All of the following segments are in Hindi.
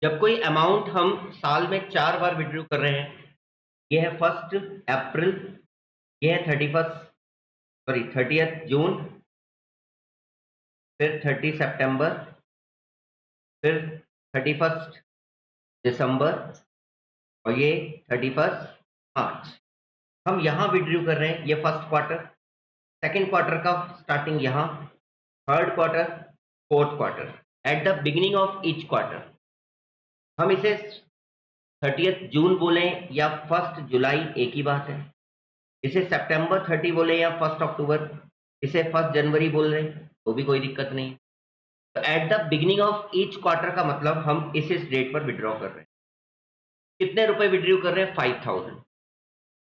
जब कोई अमाउंट हम साल में 4 बार विथड्रॉ कर रहे हैं, ये है 1 अप्रैल, ये है 30th जून, फिर 30 सितंबर, फिर 31 दिसंबर और ये 31 मार्च। हम यहाँ विथड्रॉ कर रहे हैं, ये फर्स्ट क्वार्टर, सेकंड क्वार्टर का स्टार्टिंग यहाँ, third quarter, fourth quarter. Eight the beginning of each quarter हम इसे 30th जून बोलें या 1 जुलाई, एक ही बात है। इसे सितंबर 30 बोले या 1 अक्टूबर, इसे 1 जनवरी बोल रहे हैं तो भी कोई दिक्कत नहीं। तो eight the beginning of each quarter का मतलब हम इस डेट पर विड्रॉ कर रहे हैं। कितने रुपए विड्रॉ कर रहे हैं? 5000।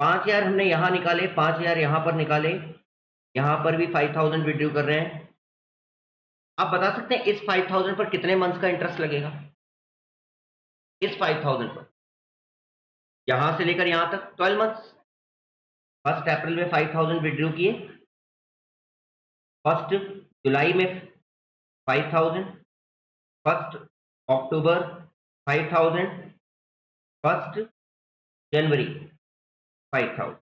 5000 हमने यहाँ निकाले, 5000 यहाँ पर निकाले, यहाँ पर भी 5000 विड्रॉ कर रहे हैं। आप बता सकते हैं इस 5000 पर कितने मंथ्स का इंटरेस्ट लगेगा? इस 5000 पर यहां से लेकर यहां तक 12 मंथ्स। 1 अप्रैल में 5000 विड्रॉ किए, 1 जुलाई में 5000, 1 अक्टूबर 5000, 1 जनवरी 5000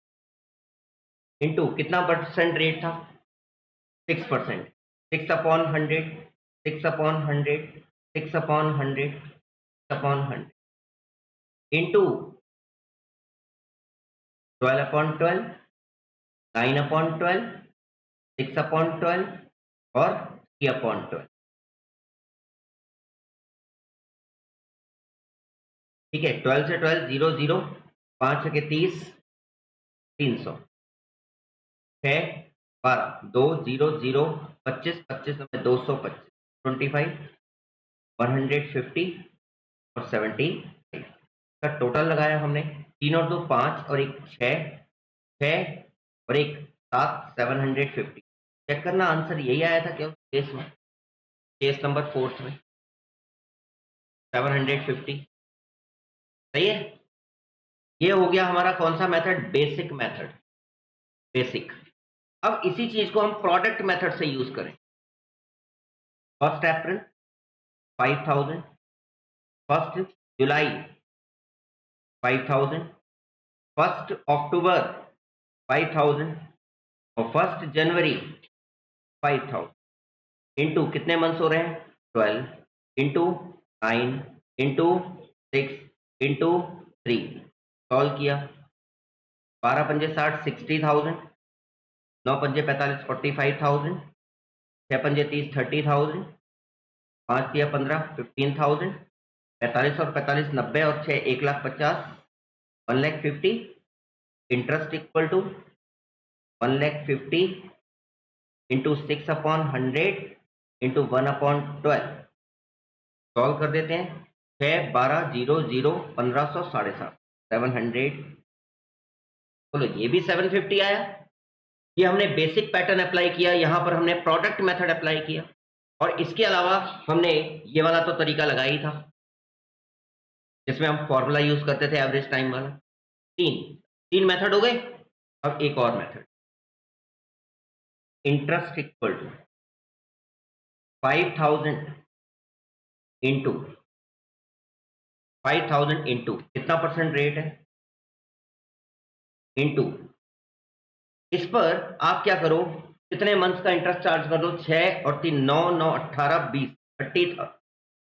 इंटू कितना परसेंट रेट था? 6%। 6 upon 100, 6 upon 100, 6 upon 100, upon 100 into 12 upon 12, 9 upon 12, 6 upon 12 और 3 अपॉन 12। ठीक है, 12 से 12 0 0, 5 के 30, 300, 6 12, 2 0 0, 25 25 में 225, 25, 150 और 75 का टोटल लगाया हमने। 3 और 2 5 और 1 6, 6 और 1 7, 750। चेक करना आंसर यही आया था क्या केस में? केस नंबर 4 में 750 सही है। ये हो गया हमारा कौन सा मेथड? Basic method, basic. अब इसी चीज को हम प्रोडक्ट मेथड से यूज करें। 1 अप्रैल 5000, 1 जुलाई 5000, 1 अक्टूबर 5000 और 1 जनवरी 5000 इंटू कितने मंथ्स हो रहे हैं? 12 इंटू 9 इंटू 6 इंटू 3। सॉल्व किया, 12 पंजे 60, 60,000, 9 पंजे 45, 45,000, 6 पंजे 30, 30,000, 5 दिया 15, 15,000, 45 और 45 90 और 6 1,50,000, 1,50,000। Interest equal to 1,50,000 into 6 upon 100 into 1 upon 12। Solve कर देते हैं, 6 12 0 0, 1500 750, 700। बोलो ये भी 750 आया। ये हमने बेसिक पैटर्न अप्लाई किया, यहां पर हमने प्रोडक्ट मेथड अप्लाई किया और इसके अलावा हमने ये वाला तो तरीका लगाया ही था जिसमें हम फॉर्मूला यूज करते थे एवरेज टाइम वाला। तीन मेथड हो गए। अब एक और method, interest equal to 5000 into 5000 into कितना परसेंट रेट है, इंटू इस पर आप क्या करो, कितने मंथ्स का इंटरेस्ट चार्ज कर दो? 6 और 3 9 9 18 20,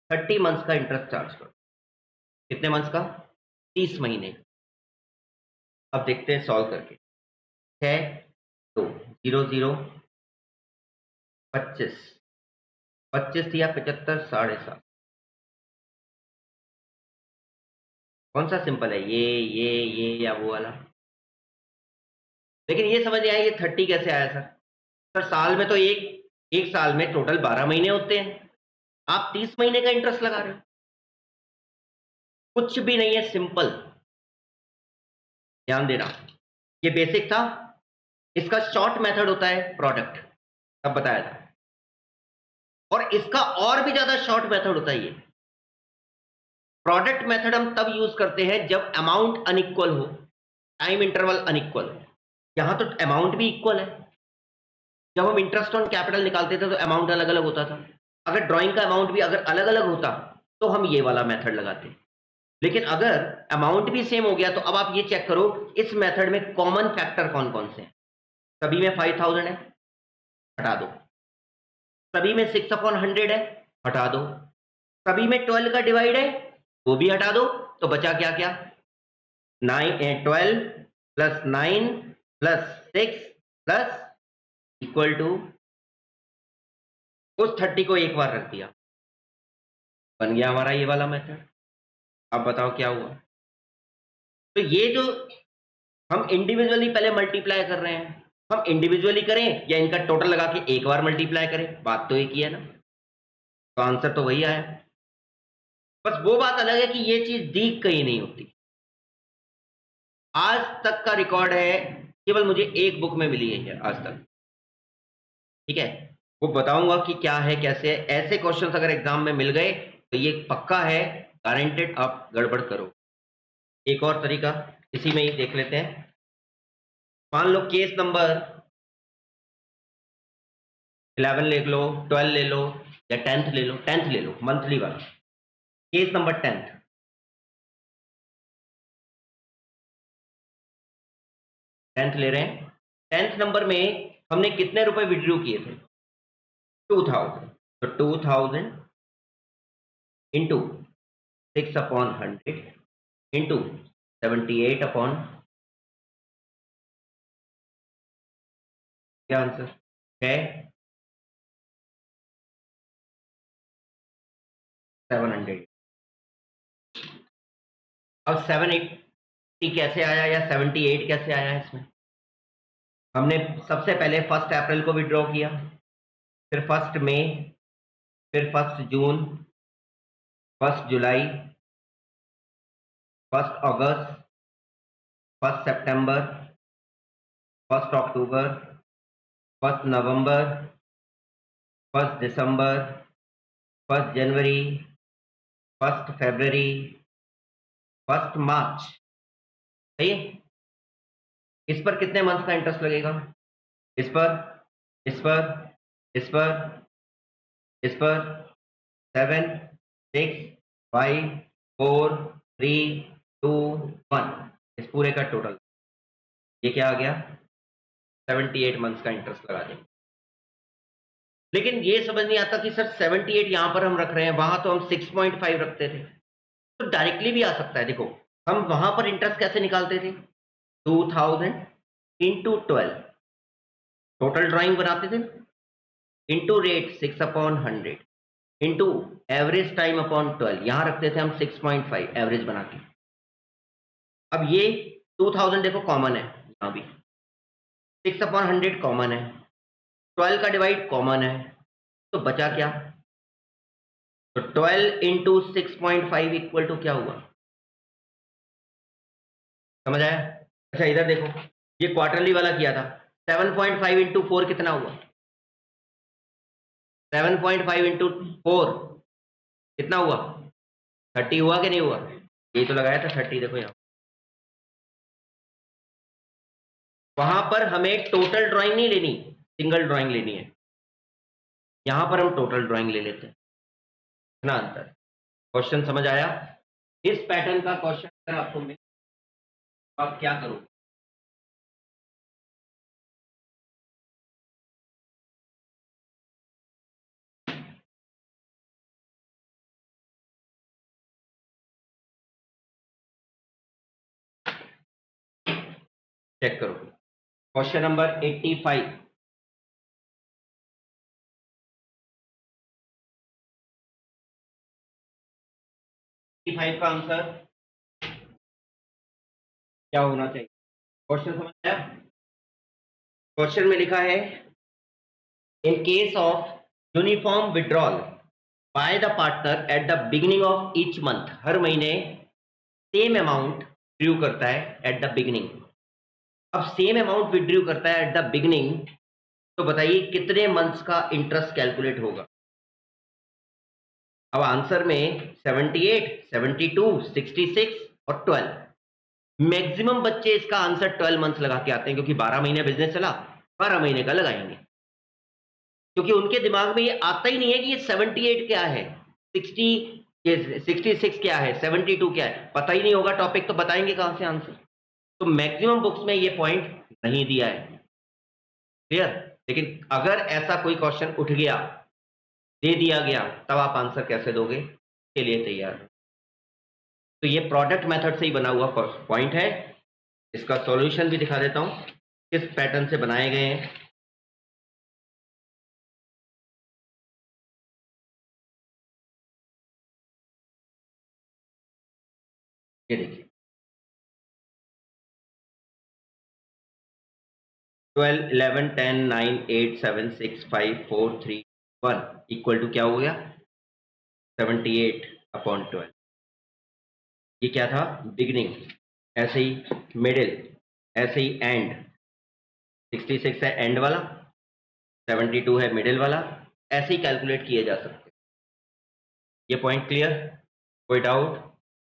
30 मंथ्स का इंटरेस्ट चार्ज करो। कितने मंथ्स का? 30 महीने। अब देखते हैं सॉल्व करके। 6 2 0 0, 25 25 या 75 7.5। कौन सा सिंपल है, ये या वो वाला? लेकिन ये समझ नहीं आया ये 30 कैसे आया सर? सर साल में तो एक साल में टोटल 12 महीने होते हैं, आप 30 महीने का इंटरेस्ट लगा रहे हो। कुछ भी नहीं है, सिंपल। ध्यान देना, ये बेसिक था। इसका शॉर्ट मेथड होता है प्रोडक्ट, तब बताया था। और इसका और भी ज्यादा शॉर्ट मेथड होता है ये प्रोडक्ट मेथड। हम तब यूज करते हैं जब अमाउंट अनइक्वल हो, टाइम इंटरवल अनइक्वल हो। यहां तो अमाउंट भी इक्वल है। जब हम इंटरेस्ट ऑन कैपिटल निकालते थे तो अमाउंट अलग अलग होता था। अगर ड्राइंग का अमाउंट भी अगर अलग अलग होता तो हम ये वाला मेथड लगाते हैं। लेकिन अगर अमाउंट भी सेम हो गया तो अब आप ये चेक करो इस मेथड में कॉमन फैक्टर कौन कौन से हैं। सभी में 5000 है, हटा दो। सभी में 6/100 है, हटा दो। सभी में 12 का डिवाइड है, वो भी हटा दो। तो बचा क्या क्या? 12 plus 9 plus 6 plus equal to, उस 30 को एक बार रख दिया, बन गया हमारा ये वाला मेथड। अब बताओ क्या हुआ? तो ये जो हम इंडिविजुअली पहले मल्टीप्लाई कर रहे हैं, हम इंडिविजुअली करें या इनका टोटल लगा के एक बार मल्टीप्लाई करें, बात तो एक ही है ना। तो आंसर तो वही आया। बस वो बात अलग है कि ये चीज दी कहीं नहीं होती। आज तक का रिकॉर्ड है, केवल मुझे एक बुक में मिली है आज तक, ठीक है। वो बताऊंगा कि क्या है कैसे है। ऐसे क्वेश्चंस अगर एग्जाम में मिल गए तो ये पक्का है, गारंटेड आप गड़बड़ करो। एक और तरीका इसी में ही देख लेते हैं। मान लो केस नंबर 11 ले लो, 12 ले लो या 10th ले लो, 10th ले लो, मंथली वाला केस नंबर 10th ले रहे हैं। 10th नंबर में हमने कितने रुपए विड्रॉ किए थे? 2000। तो 2000 इंटू 6/100 इंटू 78 अपॉन, क्या आंसर है? 700। अब 780 कैसे आया या 78 कैसे आया इसमें? हमने सबसे पहले 1 अप्रैल को विड्रॉ किया, फिर 1 मई, फिर 1 जून, 1 जुलाई, 1 अगस्त, 1 सितंबर, 1 अक्टूबर, 1 नवंबर, 1 दिसंबर, 1 जनवरी, 1 फरवरी, 1 मार्च। सही है। इस पर कितने मंथ का इंटरेस्ट लगेगा? इस पर, इस पर, इस पर, इस पर 7 6 5 4 3 2 1, इस पूरे का टोटल ये क्या आ गया? 78 मंथ्स का इंटरेस्ट लगा देंगे। लेकिन ये समझ नहीं आता कि सर 78 यहां पर हम रख रहे हैं, वहां तो हम 6.5 रखते थे। तो डायरेक्टली भी आ सकता है। देखो हम वहां पर इंटरेस्ट कैसे निकालते थे? 2000 इंटू 12, टोटल ड्राइंग बनाते थे, into rate 6/100 into average time upon 12, यहां रखते थे हम 6.5 एवरेज बना के। अब ये 2000 देखो कॉमन है, यहां भी 6/100 कॉमन है, 12 का डिवाइड कॉमन है, तो बचा क्या? तो 12 इंटू 6.5 इक्वल टू क्या हुआ? समझ आया? अच्छा इधर देखो, ये क्वार्टरली वाला किया था, 7.5 इंटू 4 कितना हुआ? 7.5 इंटू 4 कितना हुआ? 30 हुआ कि नहीं हुआ? ये तो लगाया था 30। देखो यहाँ वहां पर हमें टोटल ड्राइंग नहीं लेनी, सिंगल ड्राइंग लेनी है। यहां पर हम टोटल ड्राइंग ले लेते हैं। इतना अंतर। क्वेश्चन समझ आया? इस पैटर्न का क्वेश्चन अगर आपको मिले आप क्या करोगे? चेक करो क्वेश्चन नंबर 85। का आंसर क्या होना चाहिए? क्वेश्चन समझ आया? क्वेश्चन में लिखा है in case of uniform withdrawal by the partner at the beginning of each month, हर महीने सेम अमाउंट ड्रू करता है एट द बिगिनिंग। अब सेम अमाउंट विड्रू करता है एट द बिगिनिंग, तो बताइए कितने मंथ्स का इंटरेस्ट कैलकुलेट होगा? अब आंसर में 78, 72, 66 और 12, मैक्सिमम बच्चे इसका आंसर 12 मंथ लगा के आते हैं, क्योंकि 12 महीने बिजनेस चला, 12 महीने का लगाएंगे, क्योंकि उनके दिमाग में ये आता ही नहीं है कि ये 78 क्या है, 60 ये 66 क्या है, 72 क्या है, पता ही नहीं होगा टॉपिक तो बताएंगे कहां से आंसर। तो मैक्सिमम बुक्स में ये पॉइंट नहीं दिया है, क्लियर। लेकिन अगर ऐसा कोई क्वेश्चन उठ गया, दे दिया गया, तब आप आंसर कैसे दोगे, के लिए तैयार। तो ये प्रोडक्ट मेथड से ही बना हुआ पॉइंट है। इसका सॉल्यूशन भी दिखा देता हूं किस पैटर्न से बनाए गए हैं। ये देखिए 12, 11, 10, 9, 8, 7, 6, 5, 4, 3, 1 इक्वल टू क्या हो गया, 78/12। ये क्या था, बिगिनिंग, ऐसे ही मिडिल, ऐसे ही एंड। 66 है एंड वाला, 72 है मिडिल वाला, ऐसे ही कैलकुलेट किए जा सकते हैं। ये पॉइंट क्लियर, कोई डाउट?